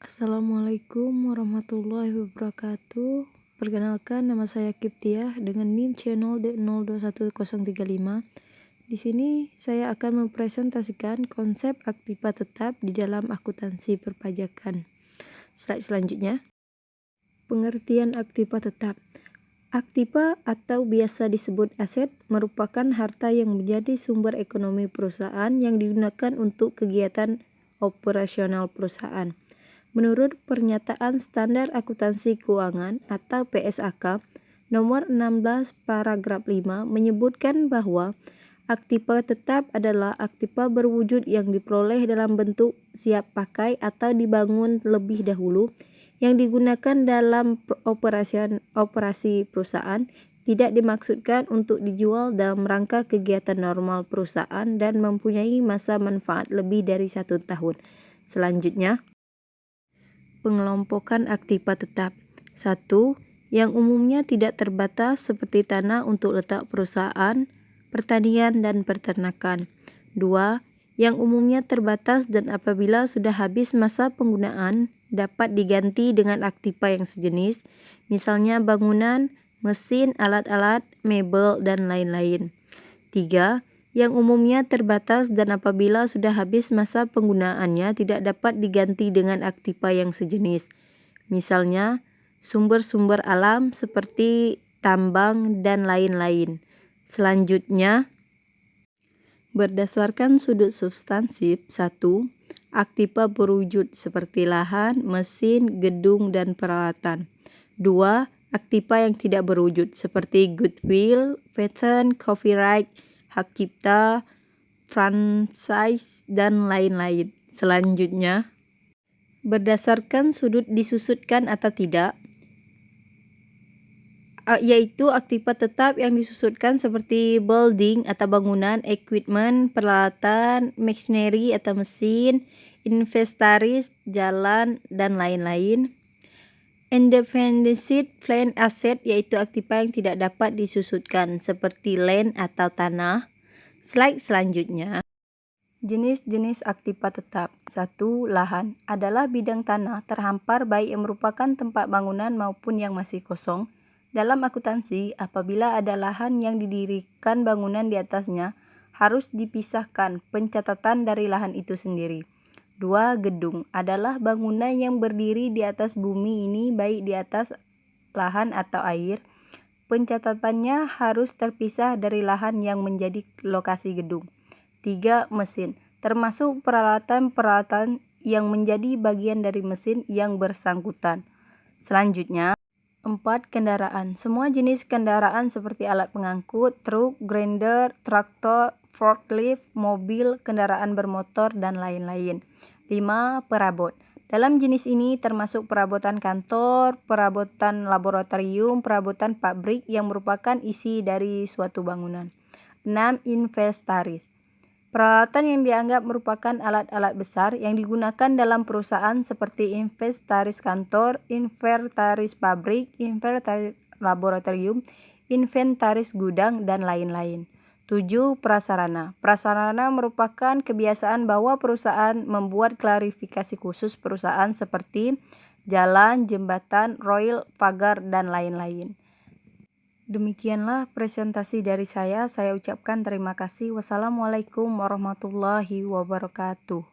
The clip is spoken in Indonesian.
Assalamualaikum warahmatullahi wabarakatuh. Perkenalkan, nama saya Kiptiah dengan NIM channel D021035. Di sini saya akan mempresentasikan konsep aktiva tetap di dalam akuntansi perpajakan. Slide selanjutnya. Pengertian aktiva tetap. Aktiva atau biasa disebut aset merupakan harta yang menjadi sumber ekonomi perusahaan yang digunakan untuk kegiatan operasional perusahaan. Menurut Pernyataan Standar Akuntansi Keuangan atau PSAK nomor 16 paragraf 5 menyebutkan bahwa aktiva tetap adalah aktiva berwujud yang diperoleh dalam bentuk siap pakai atau dibangun lebih dahulu yang digunakan dalam operasi perusahaan, tidak dimaksudkan untuk dijual dalam rangka kegiatan normal perusahaan dan mempunyai masa manfaat lebih dari 1 tahun. Selanjutnya, pengelompokan aktiva tetap. 1. Yang umumnya tidak terbatas seperti tanah untuk letak perusahaan, pertanian, dan peternakan. 2. Yang umumnya terbatas dan apabila sudah habis masa penggunaan dapat diganti dengan aktiva yang sejenis, misalnya bangunan, mesin, alat-alat, mebel, dan lain-lain. 3. Yang umumnya terbatas dan apabila sudah habis masa penggunaannya tidak dapat diganti dengan aktiva yang sejenis. Misalnya, sumber-sumber alam seperti tambang dan lain-lain. Selanjutnya, berdasarkan sudut substansif, 1. Aktiva berwujud seperti lahan, mesin, gedung, dan peralatan. 2. Aktiva yang tidak berwujud seperti goodwill, patent, copyright, hak cipta, franchise, dan lain-lain. Selanjutnya, berdasarkan sudut disusutkan atau tidak, yaitu aktiva tetap yang disusutkan seperti building atau bangunan, equipment, peralatan, machinery atau mesin, inventaris, jalan, dan lain-lain. Indefinite plan asset yaitu aktiva yang tidak dapat disusutkan seperti land atau tanah. Slide selanjutnya. Jenis-jenis aktiva tetap. 1. Lahan adalah bidang tanah terhampar baik yang merupakan tempat bangunan maupun yang masih kosong. Dalam akuntansi, apabila ada lahan yang didirikan bangunan di atasnya, harus dipisahkan pencatatan dari lahan itu sendiri. 2. Gedung adalah bangunan yang berdiri di atas bumi ini baik di atas lahan atau air. Pencatatannya harus terpisah dari lahan yang menjadi lokasi gedung. 3. Mesin termasuk peralatan-peralatan yang menjadi bagian dari mesin yang bersangkutan. Selanjutnya, 4. Kendaraan. Semua jenis kendaraan seperti alat pengangkut, truk, grinder, traktor, forklift, mobil, kendaraan bermotor, dan lain-lain. 5. Perabot. Dalam jenis ini termasuk perabotan kantor, perabotan laboratorium, perabotan pabrik yang merupakan isi dari suatu bangunan. 6. Inventaris. Peralatan yang dianggap merupakan alat-alat besar yang digunakan dalam perusahaan seperti inventaris kantor, inventaris pabrik, inventaris laboratorium, inventaris gudang, dan lain-lain. 7. Prasarana. Prasarana merupakan kebiasaan bahwa perusahaan membuat klarifikasi khusus perusahaan seperti jalan, jembatan, rel, pagar, dan lain-lain. Demikianlah presentasi dari saya. Saya ucapkan terima kasih. Wassalamualaikum warahmatullahi wabarakatuh.